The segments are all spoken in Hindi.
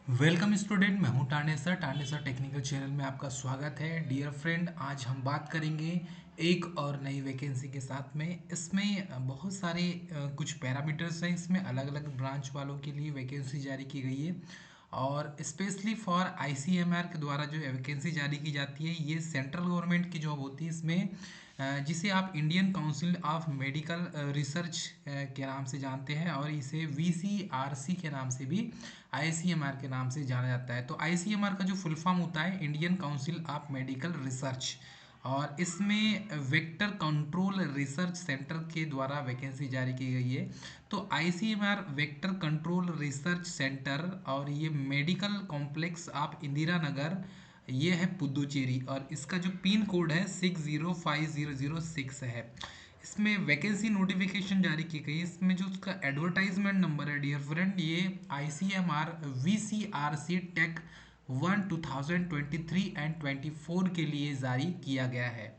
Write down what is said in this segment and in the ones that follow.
वेलकम स्टूडेंट, मैं हूं टांडे सर टेक्निकल चैनल में आपका स्वागत है। डियर फ्रेंड, आज हम बात करेंगे एक और नई वैकेंसी के साथ में। इसमें बहुत सारे कुछ पैरामीटर्स हैं। इसमें अलग अलग ब्रांच वालों के लिए वैकेंसी जारी की गई है और स्पेशली फॉर आईसीएमआर के द्वारा जो वैकेंसी जारी की जाती है, ये सेंट्रल गवर्नमेंट की जॉब होती है। इसमें जिसे आप Indian Council of Medical research के नाम से जानते हैं और इसे वीसीआरसी के नाम से भी आईसीएमआर के नाम से जाना जाता है। तो आईसीएमआर का जो फुल फॉर्म होता है Indian Council of Medical research, और इसमें वेक्टर कंट्रोल रिसर्च सेंटर के द्वारा वैकेंसी जारी की गई है। तो ICMR vector control research centre और ये medical complex of Indira Nagar, ये है पुदुचेरी, और इसका जो पिन कोड है 605006 है। इसमें वैकेंसी नोटिफिकेशन जारी की गई। इसमें जो उसका एडवर्टाइजमेंट नंबर है डियर फ्रेंड, ये ICMR VCRC टेक 2023 एंड 24 के लिए जारी किया गया है।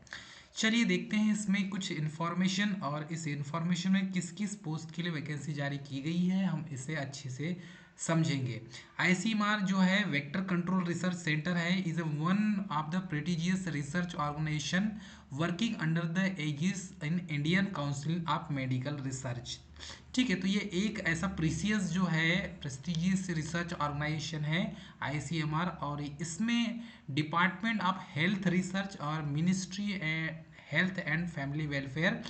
चलिए देखते हैं इसमें कुछ इन्फॉर्मेशन, और इस इन्फॉर्मेशन में किस किस पोस्ट के लिए वैकेंसी जारी की गई है हम इसे अच्छे से समझेंगे। आईसीएमआर जो है वेक्टर कंट्रोल रिसर्च सेंटर है, is one of the prestigious research organisation working under the aegis in Indian Council of Medical Research. ठीक है, तो ये एक ऐसा प्रीसियस जो है प्रेस्टिजियस रिसर्च ऑर्गेनाइजेशन है आईसीएमआर, और इसमें डिपार्टमेंट ऑफ हेल्थ रिसर्च और ministry health and family welfare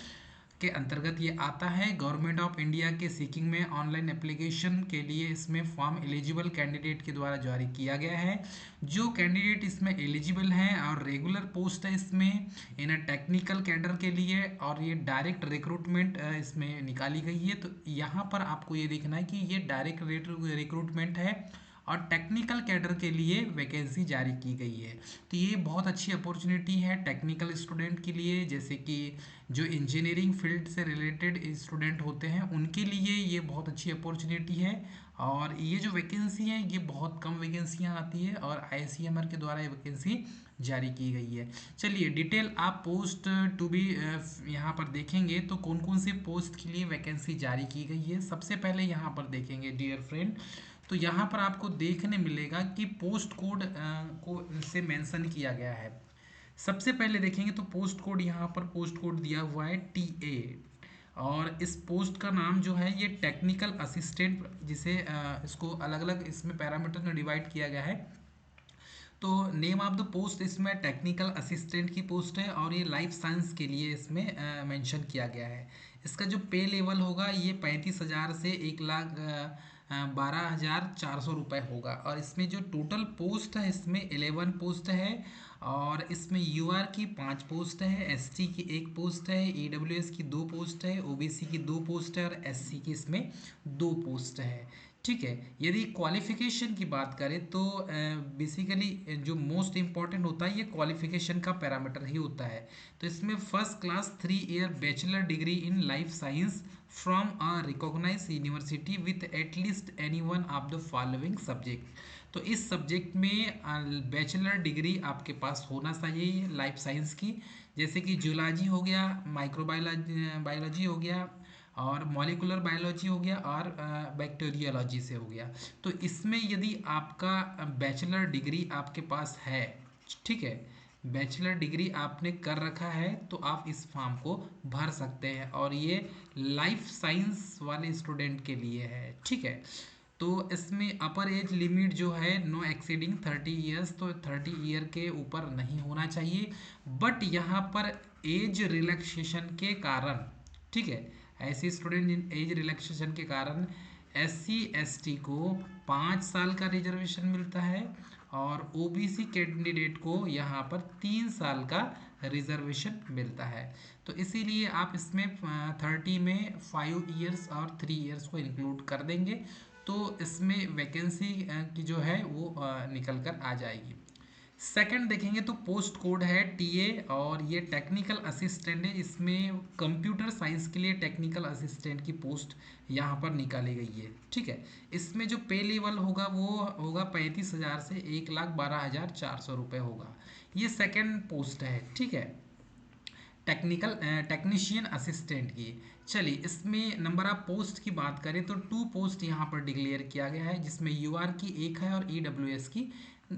के अंतर्गत ये आता है। गवर्नमेंट ऑफ इंडिया के सीकिंग में ऑनलाइन एप्लीकेशन के लिए इसमें फॉर्म एलिजिबल कैंडिडेट के द्वारा जारी किया गया है। जो कैंडिडेट इसमें एलिजिबल हैं और रेगुलर पोस्ट है इसमें इन टेक्निकल कैडर के लिए, और ये डायरेक्ट रिक्रूटमेंट इसमें निकाली गई है। तो यहाँ पर आपको ये देखना है कि ये डायरेक्ट रिक्रूटमेंट है और टेक्निकल कैडर के लिए वैकेंसी जारी की गई है। तो ये बहुत अच्छी अपॉर्चुनिटी है टेक्निकल स्टूडेंट के लिए, जैसे कि जो इंजीनियरिंग फील्ड से रिलेटेड स्टूडेंट होते हैं उनके लिए ये बहुत अच्छी अपॉर्चुनिटी है। और ये जो वैकेंसी है ये बहुत कम वैकेंसियाँ आती है और आईसीएमआर के द्वारा ये वैकेंसी जारी की गई है। चलिए डिटेल आप पोस्ट टू बी यहाँ पर देखेंगे तो कौन कौन से पोस्ट के लिए वैकेंसी जारी की गई है। सबसे पहले यहाँ पर देखेंगे डियर फ्रेंड, तो यहाँ पर आपको देखने मिलेगा कि पोस्ट कोड को से मेंशन किया गया है। सबसे पहले देखेंगे तो पोस्ट कोड, यहाँ पर पोस्ट कोड दिया हुआ है TA, और इस पोस्ट का नाम जो है ये टेक्निकल असिस्टेंट, जिसे इसको अलग अलग इसमें पैरामीटर में डिवाइड किया गया है। तो नेम ऑफ द पोस्ट इसमें टेक्निकल असिस्टेंट की पोस्ट है और ये लाइफ साइंस के लिए इसमें मेंशन किया गया है। इसका जो पे लेवल होगा ये 35,000 से 1,12,400 रुपये होगा, और इसमें जो टोटल पोस्ट है इसमें 11 पोस्ट है, और इसमें यूआर की 5 पोस्ट है, एसटी की 1 पोस्ट है, ईडब्ल्यूएस की 2 पोस्ट है, ओबीसी की 2 पोस्ट है और एससी की इसमें 2 पोस्ट है। ठीक है, यदि क्वालिफिकेशन की बात करें तो बेसिकली जो मोस्ट इम्पॉर्टेंट होता है ये क्वालिफिकेशन का पैरामीटर ही होता है। तो इसमें first class 3 year bachelor degree in life science from a recognise university with at least any one of the following subject. तो इस सब्जेक्ट में बैचलर डिग्री आपके पास होना चाहिए लाइफ साइंस की, जैसे कि जूलॉजी हो गया, माइक्रोबायोलॉजी बायोलॉजी हो गया, और मॉलिकुलर बायोलॉजी हो गया, और बैक्टीरियोलॉजी से हो गया। तो इसमें यदि आपका बैचलर डिग्री आपके पास है, ठीक है, बैचलर डिग्री आपने कर रखा है, तो आप इस फॉर्म को भर सकते हैं, और ये लाइफ साइंस वाले स्टूडेंट के लिए है। ठीक है, तो इसमें अपर एज लिमिट जो है नो एक्सीडिंग 30 ईयर्स, तो 30 ईयर के ऊपर नहीं होना चाहिए। बट यहाँ पर एज रिलैक्सेशन के कारण, ठीक है, ऐसे स्टूडेंट जिन एज रिलैक्सेशन के कारण SC ST को 5 साल का रिजर्वेशन मिलता है, और ओबीसी कैंडिडेट को यहाँ पर 3 साल का रिजर्वेशन मिलता है। तो इसीलिए आप इसमें 30 में 5 ईयर्स और 3 ईयर्स को इंक्लूड कर देंगे, तो इसमें वैकेंसी की जो है वो निकल कर आ जाएगी। सेकंड देखेंगे तो पोस्ट कोड है TA, और ये टेक्निकल असिस्टेंट है। इसमें कंप्यूटर साइंस के लिए टेक्निकल असिस्टेंट की पोस्ट यहाँ पर निकाली गई है। ठीक है, इसमें जो पे लेवल होगा वो होगा 35,000 से 1,12,400 रुपये होगा। ये सेकंड पोस्ट है। ठीक है, टेक्नीशियन असिस्टेंट की। चलिए इसमें नंबर ऑफ पोस्ट की बात करें तो 2 पोस्ट यहाँ पर डिक्लेयर किया गया है, जिसमें यूआर की एक है और ईडब्ल्यूएस की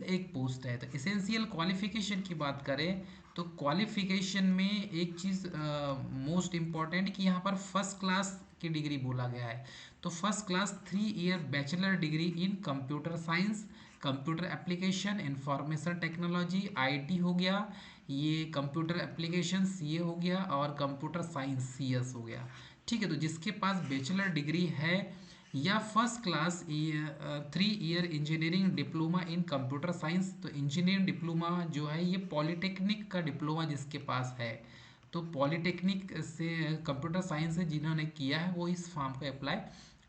एक पोस्ट है। तो इसेंशियल क्वालिफिकेशन की बात करें तो क्वालिफिकेशन में एक चीज़ मोस्ट इम्पॉर्टेंट कि यहाँ पर फर्स्ट क्लास की डिग्री बोला गया है। तो first class 3 year bachelor degree in computer science, computer application, information technology, IT हो गया, ये कंप्यूटर एप्लीकेशन सीए हो गया, और कंप्यूटर साइंस सीएस हो गया। ठीक है, तो जिसके पास बैचलर डिग्री है या first class 3 year engineering diploma इन कंप्यूटर साइंस, तो इंजीनियरिंग डिप्लोमा जो है ये पॉलिटेक्निक का डिप्लोमा जिसके पास है, तो पॉलिटेक्निक से कंप्यूटर साइंस से जिन्होंने किया है वो इस फॉर्म को अप्लाई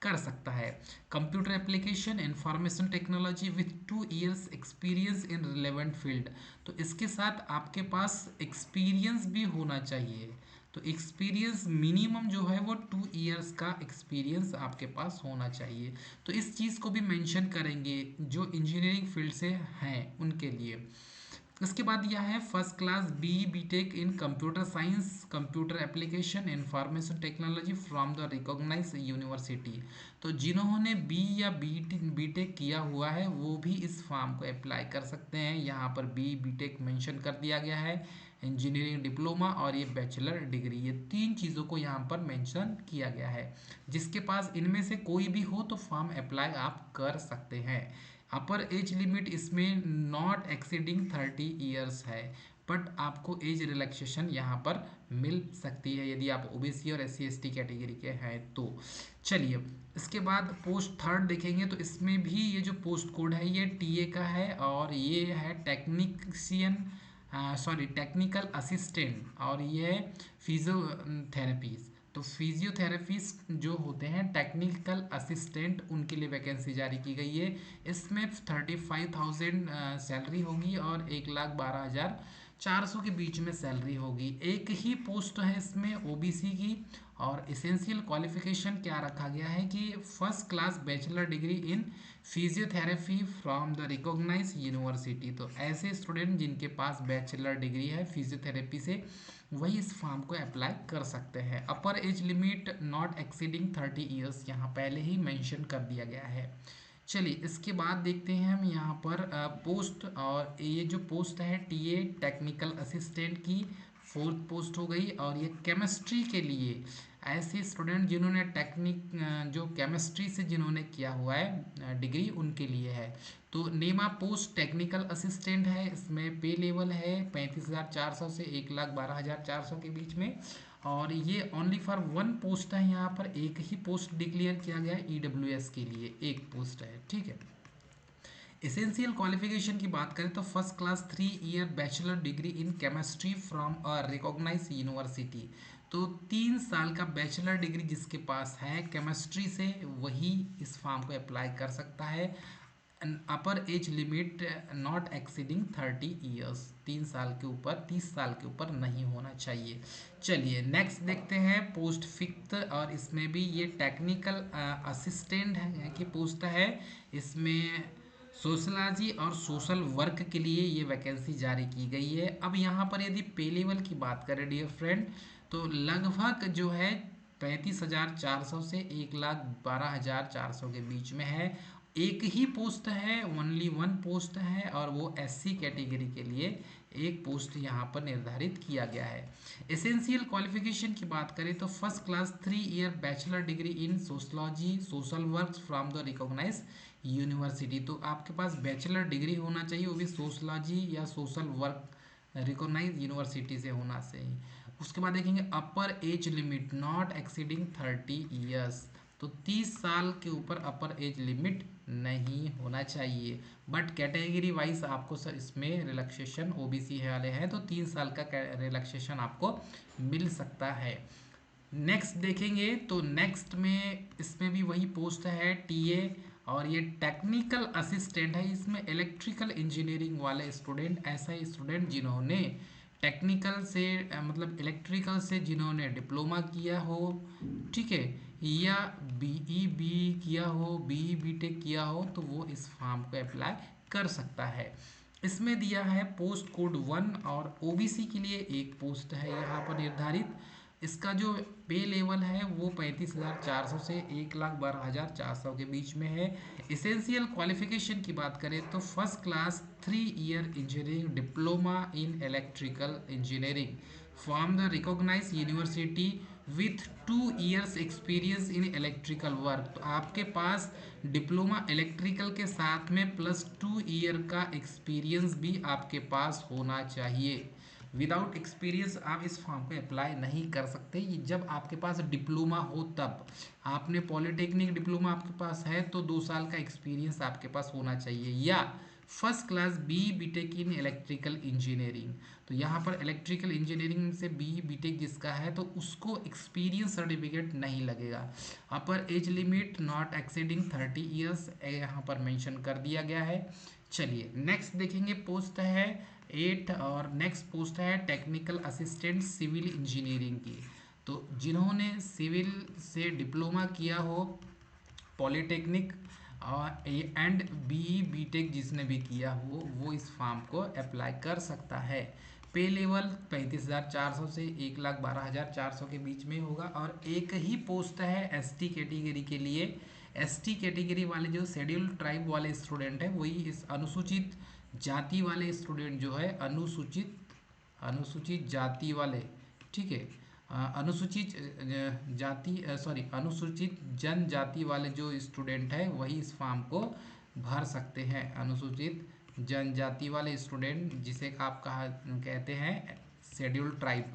कर सकता है। Computer application information technology with 2 years experience in relevant field, तो इसके साथ आपके पास एक्सपीरियंस भी होना चाहिए। तो एक्सपीरियंस मिनिमम जो है वो 2 इयर्स का एक्सपीरियंस आपके पास होना चाहिए। तो इस चीज़ को भी मेंशन करेंगे जो इंजीनियरिंग फील्ड से हैं उनके लिए। उसके बाद यह है first class BTech in computer science, computer application, information technology from the recognise university, तो जिन्होंने बी या बीटेक किया हुआ है वो भी इस फॉर्म को अप्लाई कर सकते हैं। यहाँ पर बीटेक मेंशन कर दिया गया है, इंजीनियरिंग डिप्लोमा और ये बैचलर डिग्री, ये 3 चीज़ों को यहाँ पर मेंशन किया गया है। जिसके पास इनमें से कोई भी हो तो फॉर्म अप्लाई आप कर सकते हैं। अपर एज लिमिट इसमें नॉट एक्सीडिंग 30 ईयर्स है, बट आपको एज रिलैक्सेशन यहाँ पर मिल सकती है यदि आप ओबीसी और SC ST कैटेगरी के हैं तो। चलिए इसके बाद पोस्ट थर्ड देखेंगे तो इसमें भी ये जो पोस्ट कोड है ये टीए का है, और ये है टेक्नीशियन, सॉरी टेक्निकल असिस्टेंट, और ये है फिजियोथेरेपीज। तो फिजियोथेरेपिस्ट जो होते हैं टेक्निकल असिस्टेंट, उनके लिए वैकेंसी जारी की गई है। इसमें 35,000 सैलरी होगी और 1,12,400 के बीच में सैलरी होगी। एक ही पोस्ट है इसमें ओबीसी की, और इसेंशियल क्वालिफिकेशन क्या रखा गया है कि first class bachelor degree in physiotherapy from the recognise university, तो ऐसे स्टूडेंट जिनके पास बैचलर डिग्री है फिजियोथेरेपी से वही इस फॉर्म को अप्लाई कर सकते हैं। Upper age limit not exceeding 30 years यहाँ पहले ही मेंशन कर दिया गया है। चलिए इसके बाद देखते हैं हम यहाँ पर पोस्ट, और ये जो पोस्ट है टीए टेक्निकल असिस्टेंट की फोर्थ पोस्ट हो गई, और ये केमिस्ट्री के लिए ऐसे स्टूडेंट जिन्होंने जो केमिस्ट्री से जिन्होंने किया हुआ है डिग्री उनके लिए है। तो name of post technical assistant है, इसमें पे लेवल है 35,400 से 1,12,400 के बीच में, और ये ओनली फॉर वन पोस्ट है, यहाँ पर एक ही पोस्ट डिक्लेयर किया गया है ईडब्ल्यूएस के लिए एक पोस्ट है। ठीक है, एसेंशियल क्वालिफिकेशन की बात करें तो first class 3 year bachelor degree in chemistry from a recognise university, तो 3 साल का बैचलर डिग्री जिसके पास है केमिस्ट्री से वही इस फॉर्म को अप्लाई कर सकता है। अपर age limit not exceeding 30 years, 3 साल के ऊपर 30 साल के ऊपर नहीं होना चाहिए। चलिए नेक्स्ट देखते हैं पोस्ट फिफ्थ, और इसमें भी ये टेक्निकल असिस्टेंट है की पोस्ट है। इसमें सोशलॉजी और सोशल वर्क के लिए ये वैकेंसी जारी की गई है। अब यहाँ पर यदि पे लेवल की बात करें डियर फ्रेंड, तो लगभग जो है 35,400 से 1,12,400 के बीच में है। एक ही पोस्ट है, ओनली वन पोस्ट है, और वो SC कैटेगरी के लिए एक पोस्ट यहाँ पर निर्धारित किया गया है। एसेंशियल क्वालिफिकेशन की बात करें तो first class 3 year bachelor degree in sociology social work from the recognise university, तो आपके पास बैचलर डिग्री होना चाहिए, वो भी सोशलॉजी या सोशल वर्क रिकॉग्नाइज यूनिवर्सिटी से होना चाहिए। उसके बाद देखेंगे अपर age limit not exceeding 30 years, तो 30 साल के ऊपर अपर एज लिमिट नहीं होना चाहिए, बट कैटेगरी वाइज आपको सर इसमें रिलैक्सेशन ओबीसी वाले हैं तो 3 साल का रिलैक्सेशन आपको मिल सकता है। नेक्स्ट देखेंगे तो नेक्स्ट में इसमें भी वही पोस्ट है टीए, और ये टेक्निकल असिस्टेंट है। इसमें इलेक्ट्रिकल इंजीनियरिंग वाले स्टूडेंट, ऐसा स्टूडेंट जिन्होंने टेक्निकल से मतलब इलेक्ट्रिकल से जिन्होंने डिप्लोमा किया हो, ठीक है, या BE किया हो, BE बीटेक किया हो, तो वो इस फॉर्म को अप्लाई कर सकता है। इसमें दिया है पोस्ट कोड 1 और ओबीसी के लिए एक पोस्ट है यहाँ पर निर्धारित। इसका जो पे लेवल है वो 35,400 से 1,12,400 के बीच में है। इसेंशियल क्वालिफिकेशन की बात करें तो first class 3 year engineering diploma in electrical engineering from the recognise university with 2 years experience in electrical work. तो आपके पास डिप्लोमा इलेक्ट्रिकल के साथ में +2 ईयर का एक्सपीरियंस भी आपके पास होना चाहिए। विदाउट एक्सपीरियंस आप इस फॉर्म पे अप्लाई नहीं कर सकते। ये जब आपके पास डिप्लोमा हो तब। आपने पॉलिटेक्निक डिप्लोमा आपके पास है तो 2 साल का एक्सपीरियंस आपके पास होना चाहिए, या first class B BTech in electrical engineering. तो यहाँ पर इलेक्ट्रिकल इंजीनियरिंग से बी बीटेक जिसका है तो उसको एक्सपीरियंस सर्टिफिकेट नहीं लगेगा। Upper age limit not exceeding 30 years यहाँ पर मेंशन कर दिया गया है। चलिए नेक्स्ट देखेंगे, पोस्ट है 8 और नेक्स्ट पोस्ट है टेक्निकल असिस्टेंट सिविल इंजीनियरिंग की। तो जिन्होंने सिविल से डिप्लोमा किया हो पॉलिटेक्निक एंड बी बीटेक जिसने भी किया हो वो इस फॉर्म को अप्लाई कर सकता है। पे लेवल 35,400 से 1,12,400 के बीच में होगा और एक ही पोस्ट है एसटी कैटेगरी के लिए। एसटी कैटेगरी वाले जो शेड्यूल ट्राइब वाले स्टूडेंट हैं वही इस अनुसूचित जाति वाले स्टूडेंट जो है अनुसूचित अनुसूचित जाति वाले, ठीक है, अनुसूचित जाति सॉरी अनुसूचित जनजाति वाले जो स्टूडेंट है वही इस फॉर्म को भर सकते हैं। अनुसूचित जनजाति वाले स्टूडेंट जिसे आप कहा कहते हैं शेड्यूल ट्राइब,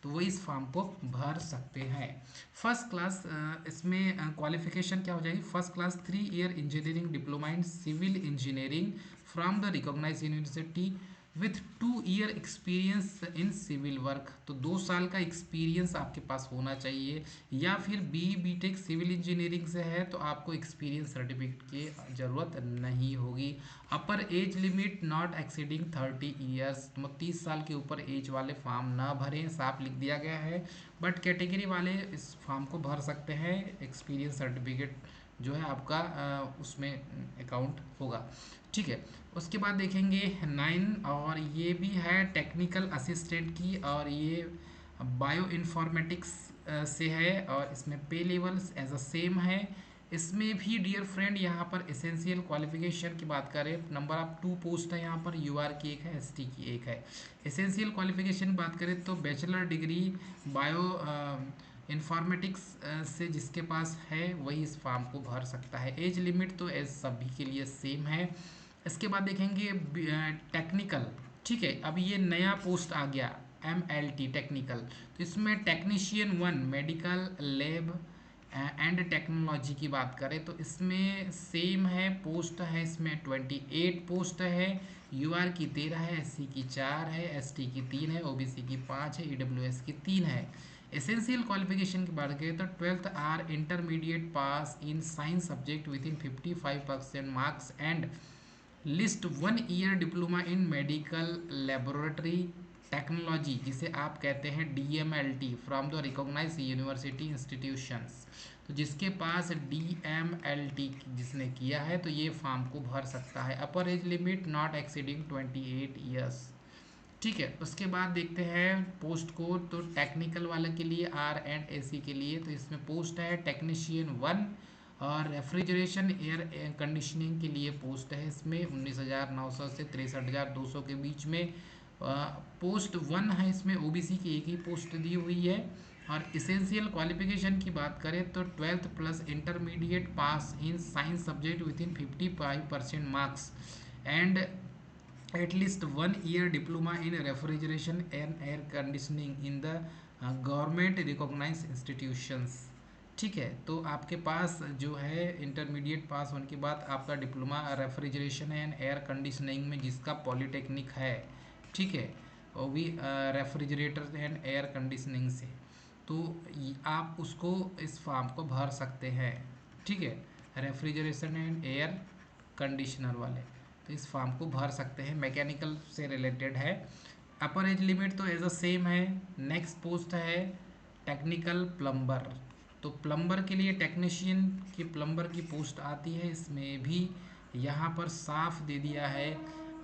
तो वो इस फॉर्म को भर सकते हैं। फर्स्ट क्लास इसमें क्वालिफिकेशन क्या हो जाएगी, first class 3 year engineering diploma in civil engineering from the recognise university with 2 year experience in civil work. तो 2 साल का एक्सपीरियंस आपके पास होना चाहिए, या फिर बी बीटेक सिविल इंजीनियरिंग से है तो आपको एक्सपीरियंस सर्टिफिकेट की ज़रूरत नहीं होगी। अपर age limit not exceeding 30 years, मतलब 30 साल के ऊपर एज वाले फॉर्म ना भरें, साफ लिख दिया गया है। बट कैटेगरी वाले इस फॉर्म को भर सकते हैं, एक्सपीरियंस सर्टिफिकेट जो है आपका उसमें अकाउंट होगा, ठीक है। उसके बाद देखेंगे 9 और ये भी है टेक्निकल असिस्टेंट की और ये बायो इन्फॉर्मेटिक्स से है और इसमें पे लेवल्स एज अ सेम है। इसमें भी डियर फ्रेंड यहाँ पर एसेंशियल क्वालिफिकेशन की बात करें, नंबर ऑफ 2 पोस्ट है यहाँ पर, यूआर की एक है, एसटी की एक है। एसेंशियल क्वालिफिकेशन की बात करें तो बैचलर डिग्री बायो इंफॉर्मेटिक्स से जिसके पास है वही इस फॉर्म को भर सकता है। एज लिमिट तो एज सभी के लिए सेम है। इसके बाद देखेंगे टेक्निकल, ठीक है, अब ये नया पोस्ट आ गया MLT टेक्निकल। तो इसमें technician 1 medical lab and technology की बात करें तो इसमें सेम है, पोस्ट है इसमें 28 पोस्ट है। यूआर की 13 है, एससी की 4 है, एसटी की 3 है, ओबीसी की 5 है, ईडब्ल्यूएस की 3 है। एसेंशियल क्वालिफिकेशन की बात करें तो 12th or intermediate pass in science subject with in 55% marks and least 1 year diploma in medical laboratory technology जिसे आप कहते हैं DMLT from the recognise university institutions. तो जिसके पास DMLT जिसने किया है तो ये फॉर्म को भर सकता है। अपर age limit not exceeding 28 years, ठीक है। उसके बाद देखते हैं पोस्ट को, तो टेक्निकल वाले के लिए R&AC के लिए तो इसमें पोस्ट है टेक्नीशियन 1 और रेफ्रिजरेशन एयर कंडीशनिंग के लिए पोस्ट है इसमें 19,900 से 63,200 के बीच में पोस्ट 1 है। इसमें ओबीसी की एक ही पोस्ट दी हुई है। और इसेंशियल क्वालिफिकेशन की बात करें तो 12th plus intermediate pass in science subject with in 55% marks and at least 1 year diploma in refrigeration and air conditioning in the government recognise institutions, ठीक है। तो आपके पास जो है इंटरमीडिएट पास होने के बाद आपका diploma refrigeration and air conditioning में जिसका पॉलिटेक्निक है, ठीक है, वो भी रेफ्रिजरेटर एंड एयर कंडीशनिंग से, तो आप उसको इस फॉर्म को भर सकते हैं, ठीक है। रेफ्रिजरेशन एंड एयर कंडीशनर वाले तो इस फॉर्म को भर सकते हैं, मैकेनिकल से रिलेटेड है। अपर एज लिमिट तो एज अ सेम है। नेक्स्ट पोस्ट है टेक्निकल प्लम्बर। तो प्लम्बर के लिए टेक्नीशियन की प्लम्बर की पोस्ट आती है, इसमें भी यहाँ पर साफ दे दिया है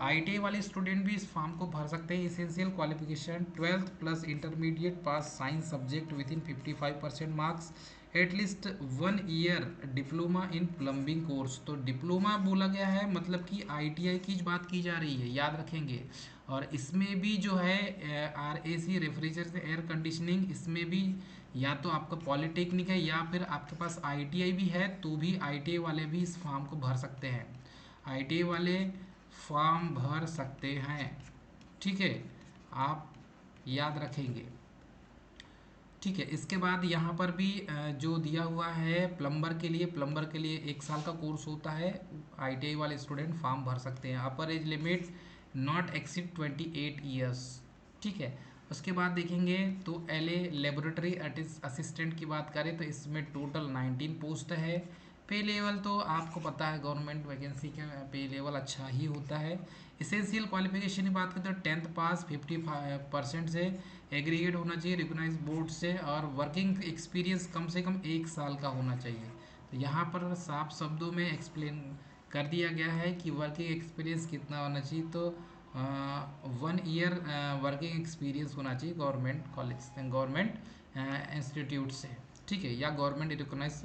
आईटीआई वाले स्टूडेंट भी इस फॉर्म को भर सकते हैं। Essential qualification 12th plus intermediate pass science subject with in 55% marks, at least 1 year diploma in plumbing course. तो डिप्लोमा बोला गया है, मतलब कि आईटीआई की बात की जा रही है, याद रखेंगे। और इसमें भी जो है आरएसी रेफ्रिजरेशन एयर कंडीशनिंग, इसमें भी या तो आपका पॉलिटेक्निक है या फिर आपके पास आईटीआई भी है, तो भी आईटीआई वाले भी इस फॉर्म को भर सकते हैं। आईटीआई वाले फॉर्म भर सकते हैं, ठीक है, आप याद रखेंगे। ठीक है, इसके बाद यहाँ पर भी जो दिया हुआ है प्लम्बर के लिए 1 साल का कोर्स होता है। आईटीआई वाले स्टूडेंट फॉर्म भर सकते हैं। Upper age limit not exceed 28 years. ठीक है, उसके बाद देखेंगे तो एलए लेबोरेटरी असिस्टेंट की बात करें तो इसमें टोटल 19 पोस्ट है। पे लेवल तो आपको पता है, गवर्नमेंट वैकेंसी का पे लेवल अच्छा ही होता है। इसेंशियल क्वालिफिकेशन की बात करें तो 10th पास 50% से, एग्रीगेट होना चाहिए रिकॉग्नाइज बोर्ड से, और वर्किंग एक्सपीरियंस कम से कम 1 साल का होना चाहिए। तो यहाँ पर साफ शब्दों में एक्सप्लेन कर दिया गया है कि वर्किंग एक्सपीरियंस कितना होना चाहिए। तो 1 ईयर वर्किंग एक्सपीरियंस होना चाहिए गवर्नमेंट कॉलेज, गवर्नमेंट इंस्टीट्यूट से, ठीक है, या गवर्नमेंट रिकॉग्नाइज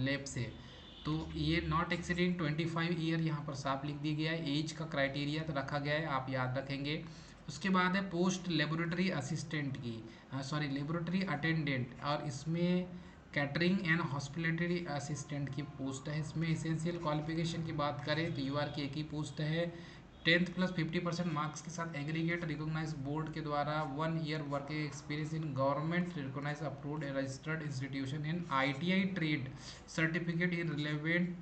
लैब से। तो ये नॉट एक्सीडिंग 25 ईयर यहाँ पर साफ लिख दिया गया है। एज का क्राइटेरिया तो रखा गया है, आप याद रखेंगे। उसके बाद है पोस्ट लेबोरेटरी असिस्टेंट की, सॉरी लेबोरेटरी अटेंडेंट, और इसमें कैटरिंग एंड हॉस्पिटलिटी असिस्टेंट की पोस्ट है। इसमें इसेंशियल क्वालिफिकेशन की बात करें तो यूआर की एक ही पोस्ट है। 10th प्लस 50% मार्क्स के साथ एग्रीगेट रिकॉग्नाइज बोर्ड के द्वारा 1 year working experience in government recognise approved registered institution in ITI trade certificate in relevant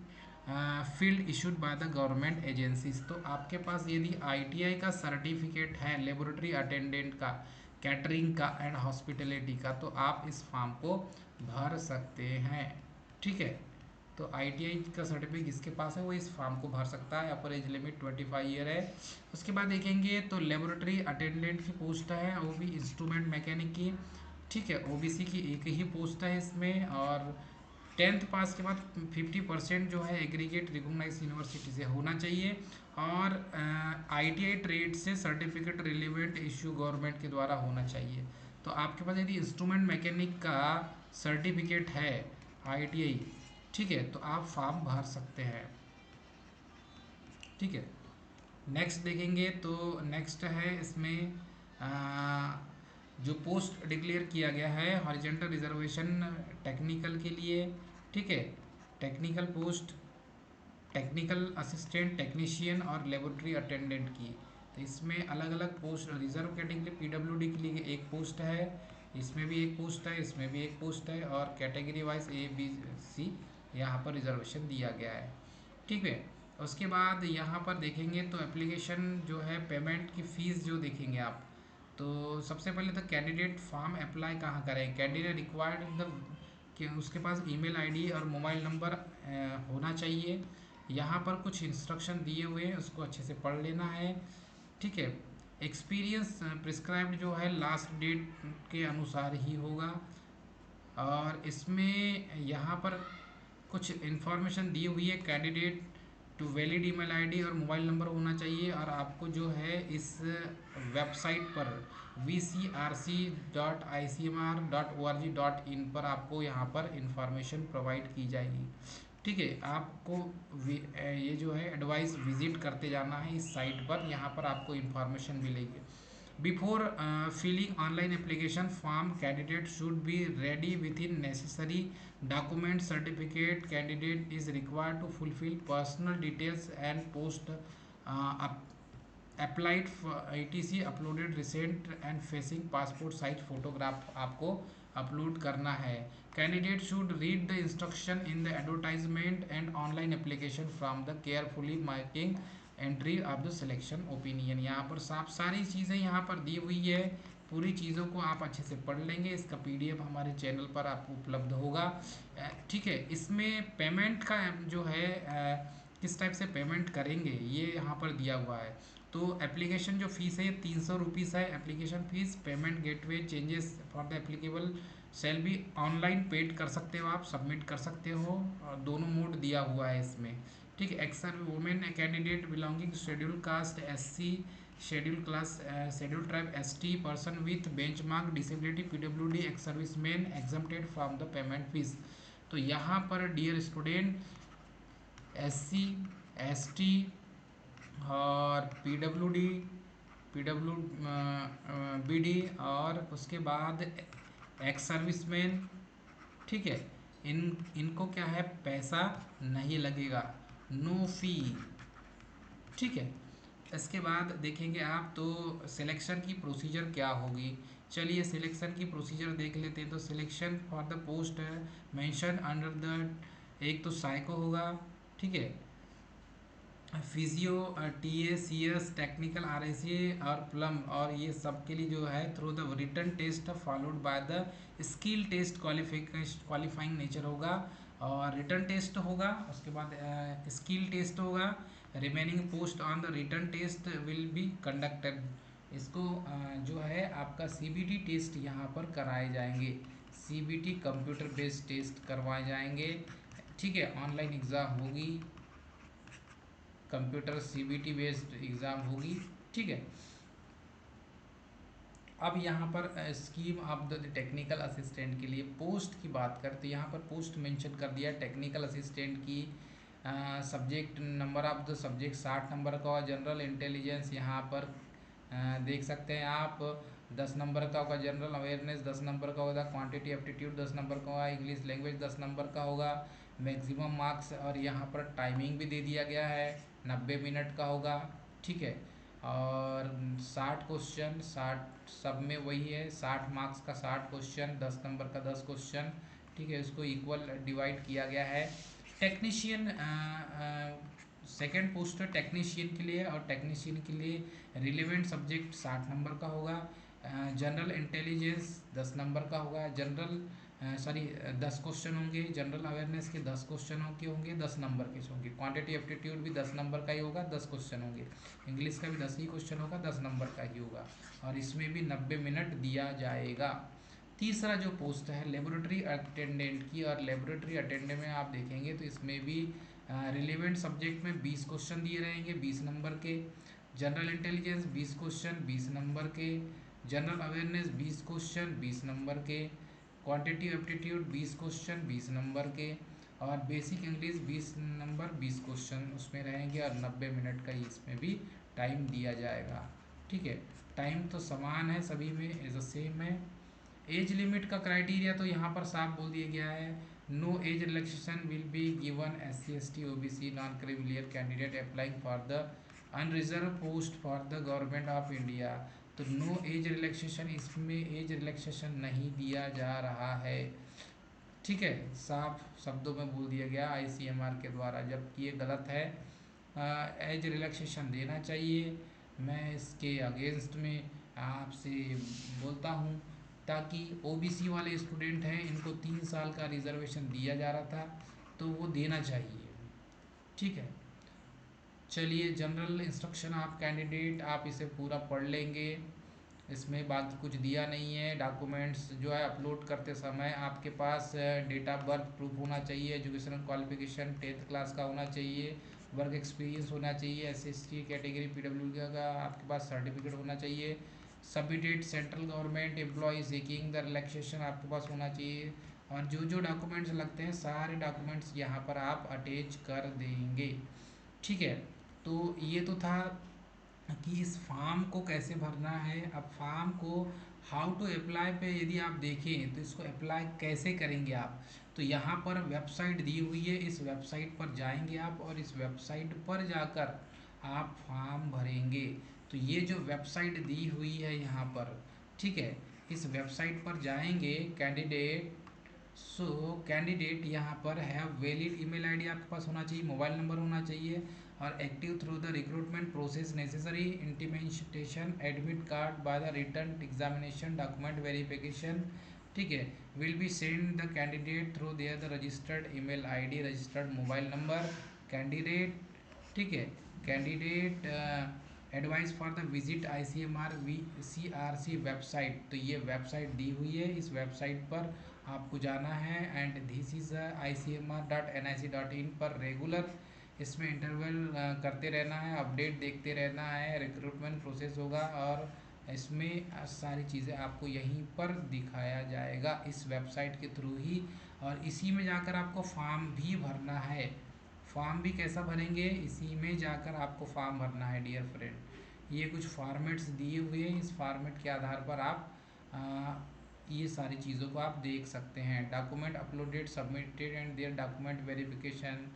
field issued by the government agencies. तो आपके पास यदि आईटीआई का सर्टिफिकेट है लेबोरेटरी अटेंडेंट का, कैटरिंग का एंड हॉस्पिटलिटी का, तो आप इस फॉर्म को भर सकते हैं। ठीक है, तो आईटीआई का सर्टिफिकेट जिसके पास है वो इस फॉर्म को भर सकता है। अपर एज लिमिट 25 ईयर है। उसके बाद देखेंगे तो लेबोरेटरी अटेंडेंट की पोस्ट है, वो भी इंस्ट्रूमेंट मैकेनिक की। ठीक है, ओबीसी की एक ही पोस्ट है इसमें, और 10th पास के बाद 50% जो है एग्रीगेट रिकॉग्नाइज यूनिवर्सिटी से होना चाहिए, और आईटीआई ट्रेड से सर्टिफिकेट रिलेवेंट इश्यू गवर्नमेंट के द्वारा होना चाहिए। तो आपके पास यदि इंस्ट्रूमेंट मैकेनिक का सर्टिफिकेट है आईटीआई, ठीक है, तो आप फॉर्म भर सकते हैं। ठीक है, नेक्स्ट देखेंगे तो नेक्स्ट है इसमें जो पोस्ट डिक्लेयर किया गया है हॉरिजॉन्टल रिजर्वेशन टेक्निकल के लिए। ठीक है, technical post, technical assistant, technician और लेबोरेटरी अटेंडेंट की। तो इसमें अलग अलग पोस्ट, रिजर्व कैटेगरी पीडब्ल्यूडी के लिए एक पोस्ट है, इसमें भी एक पोस्ट है, इसमें भी एक पोस्ट है, और category wise A B C यहाँ पर रिजर्वेशन दिया गया है। ठीक है, उसके बाद यहाँ पर देखेंगे तो एप्लीकेशन जो है पेमेंट की फ़ीस जो देखेंगे आप, तो सबसे पहले तो कैंडिडेट फॉर्म अप्लाई कहाँ करें। कैंडिडेट रिक्वायर्ड द कि उसके पास ईमेल आईडी और मोबाइल नंबर होना चाहिए। यहाँ पर कुछ इंस्ट्रक्शन दिए हुए हैं, उसको अच्छे से पढ़ लेना है। ठीक है, एक्सपीरियंस प्रिस्क्राइब्ड जो है लास्ट डेट के अनुसार ही होगा, और इसमें यहाँ पर कुछ इन्फॉर्मेशन दी हुई है। Candidate to valid email ID और मोबाइल नंबर होना चाहिए, और आपको जो है इस वेबसाइट पर vcrc.icmr.org.in पर आपको यहाँ पर इंफॉर्मेशन प्रोवाइड की जाएगी। ठीक है, आपको ये जो है एडवाइस विजिट करते जाना है इस साइट पर, यहाँ पर आपको इंफॉर्मेशन मिलेगी। Before filling online application form candidate should be ready with in necessary document certificate. Candidate is required to fulfill personal details and post applied for etc uploaded recent and facing passport size photograph आपको अपलोड करना है। Candidate should read the instruction in the advertisement and online application from the carefully marking entry of the selection opinion. यहाँ पर सारी चीज़ें यहाँ पर दी हुई है, पूरी चीज़ों को आप अच्छे से पढ़ लेंगे। इसका पीडीएफ हमारे चैनल पर आपको उपलब्ध होगा। ठीक है, इसमें पेमेंट का जो है किस टाइप से पेमेंट करेंगे ये यहाँ पर दिया हुआ है। तो एप्लीकेशन जो फ़ीस है 300 रुपीज़ है application fees. Payment gateway changes for the applicable cell भी ऑनलाइन पेड कर सकते हो, आप सबमिट कर सकते हो, और दोनों मोड दिया हुआ है इसमें। ठीक है। एक्सर women candidate belonging schedule caste SC, schedule class, schedule tribe ST, person with benchmark disability PWD, ex service man exempted from the payment fee. तो यहाँ पर डियर स्टूडेंट SC, ST और PWD और उसके बाद एक्स सर्विसमैन, ठीक है, इनको क्या है, पैसा नहीं लगेगा, नो फी। ठीक है। इसके बाद देखेंगे आप तो सिलेक्शन की प्रोसीजर क्या होगी। चलिए सिलेक्शन की प्रोसीजर देख लेते हैं। तो selection for the post mention under the, एक तो साइको होगा, ठीक है, फिजियो, TACS, टेक्निकल RSA और प्लम, और ये सब के लिए जो है through the written test followed by the skill test qualifying nature होगा, और रिटन टेस्ट होगा, उसके बाद स्किल टेस्ट होगा। Remaining post on the written test will be conducted. इसको जो है आपका CBT टेस्ट यहाँ पर कराए जाएंगे, CBT कंप्यूटर बेस्ड टेस्ट करवाए जाएंगे, ठीक है, ऑनलाइन एग्ज़ाम होगी, कंप्यूटर CBT बेस्ड एग्ज़ाम होगी, ठीक है। अब यहाँ पर scheme of the technical assistant के लिए पोस्ट की बात करते हैं। यहाँ पर पोस्ट मेंशन कर दिया टेक्निकल असिस्टेंट की। Subject number of the subject 60 number का और जनरल इंटेलिजेंस यहाँ पर देख सकते हैं आप 10 नंबर का होगा, जनरल अवेयरनेस 10 नंबर का होगा, क्वांटिटी एप्टीट्यूड 10 नंबर का होगा, इंग्लिश लैंग्वेज 10 नंबर का होगा, मैक्सिमम मार्क्स, और यहाँ पर टाइमिंग भी दे दिया गया है 90 मिनट का होगा, ठीक है। और 60 क्वेश्चन, 60 सब में वही है, 60 मार्क्स का 60 क्वेश्चन, 10 नंबर का 10 क्वेश्चन, ठीक है, उसको इक्वल डिवाइड किया गया है। टेक्नीशियन सेकेंड पोस्ट टेक्नीशियन के लिए, और टेक्नीशियन के लिए रिलेवेंट सब्जेक्ट 60 नंबर का होगा, जनरल इंटेलिजेंस 10 नंबर का होगा, जनरल 10 क्वेश्चन होंगे, जनरल अवेयरनेस के 10 क्वेश्चन होंगे 10 नंबर के होंगे, क्वांटिटी एप्टीट्यूड भी 10 नंबर का ही होगा 10 क्वेश्चन होंगे, इंग्लिश का भी 10 ही क्वेश्चन होगा 10 नंबर का ही होगा, और इसमें भी 90 मिनट दिया जाएगा। तीसरा जो पोस्ट है लेबोरेटरी अटेंडेंट की, और लेबोरेटरी अटेंडेंट में आप देखेंगे तो इसमें भी रिलेवेंट सब्जेक्ट में 20 क्वेश्चन दिए रहेंगे 20 नंबर के, जनरल इंटेलिजेंस 20 क्वेश्चन 20 नंबर के, जनरल अवेयरनेस 20 क्वेश्चन 20 नंबर के, क्वांटिटी एप्टीट्यूड 20 क्वेश्चन 20 नंबर के, और बेसिक इंग्लिश 20 नंबर 20 क्वेश्चन उसमें रहेंगे, और 90 मिनट का ही इसमें भी टाइम दिया जाएगा, ठीक है। टाइम तो समान है सभी में, एज अ सेम है। एज लिमिट का क्राइटेरिया तो यहाँ पर साफ बोल दिया गया है, no age relaxation will be given SC ST OBC non creamy layer candidate applying for the unreserve post for the government of India. तो नो एज रिलैक्सेशन, इसमें एज रिलैक्सेशन नहीं दिया जा रहा है, ठीक है, साफ शब्दों में बोल दिया गया ICMR के द्वारा, जबकि ये गलत है, एज रिलैक्सेशन देना चाहिए। मैं इसके अगेंस्ट में आपसे बोलता हूँ, ताकि OBC वाले स्टूडेंट हैं इनको 3 साल का रिजर्वेशन दिया जा रहा था, तो वो देना चाहिए, ठीक है। चलिए जनरल इंस्ट्रक्शन ऑफ कैंडिडेट, आप इसे पूरा पढ़ लेंगे, इसमें बाकी कुछ दिया नहीं है। डॉक्यूमेंट्स जो है अपलोड करते समय आपके पास डेट ऑफ बर्थ प्रूफ होना चाहिए, एजुकेशनल क्वालिफिकेशन 10th क्लास का होना चाहिए, वर्क एक्सपीरियंस होना चाहिए, SC कैटेगरी PWD का आपके पास सर्टिफिकेट होना चाहिए, submitted central government employ seeking the relaxation आपके पास होना चाहिए, और जो जो डॉक्यूमेंट्स लगते हैं सारे डॉक्यूमेंट्स यहाँ पर आप अटैच कर देंगे, ठीक है। तो ये तो था कि इस फॉर्म को कैसे भरना है। अब फॉर्म को हाउ टू अप्लाई पे यदि आप देखें तो इसको अप्लाई कैसे करेंगे आप, तो यहाँ पर वेबसाइट दी हुई है, इस वेबसाइट पर जाएंगे आप, और इस वेबसाइट पर जाकर आप फॉर्म भरेंगे। तो ये जो वेबसाइट दी हुई है यहाँ पर, ठीक है, इस वेबसाइट पर जाएंगे कैंडिडेट, सो कैंडिडेट यहाँ पर हैव वैलिड ईमेल आईडी आपके पास होना चाहिए, मोबाइल नंबर होना चाहिए, और active through the recruitment process necessary intimation admit card by the written examination document verification, ठीक है, will be send the candidate through their the registered email ID registered mobile number candidate, ठीक है। Candidate advice for the visit ICMR CRC website, तो ये वेबसाइट दी हुई है, इस वेबसाइट पर आपको जाना है, एंड दिस इज़ ICMR.nic.in पर रेगुलर इसमें इंटरवल करते रहना है, अपडेट देखते रहना है, रिक्रूटमेंट प्रोसेस होगा और इसमें सारी चीज़ें आपको यहीं पर दिखाया जाएगा इस वेबसाइट के थ्रू ही। और इसी में जाकर आपको फॉर्म भी भरना है। फॉर्म भी कैसा भरेंगे, इसी में जाकर आपको फॉर्म भरना है डियर फ्रेंड। ये कुछ फॉर्मेट्स दिए हुए हैं, इस फॉर्मेट के आधार पर आप ये सारी चीज़ों को आप देख सकते हैं। Document uploaded submitted and their document verification,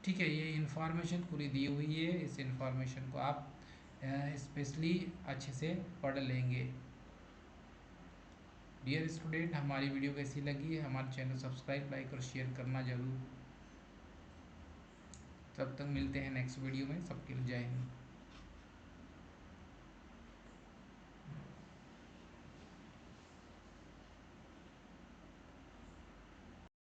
ठीक है, ये इन्फॉर्मेशन पूरी दी हुई है। इस इन्फॉर्मेशन को आप स्पेशली अच्छे से पढ़ लेंगे। डियर स्टूडेंट, हमारी वीडियो कैसी लगी, हमारे चैनल सब्सक्राइब, लाइक और शेयर करना जरूर। तब तक मिलते हैं नेक्स्ट वीडियो में, सबके लिए जय हिंद।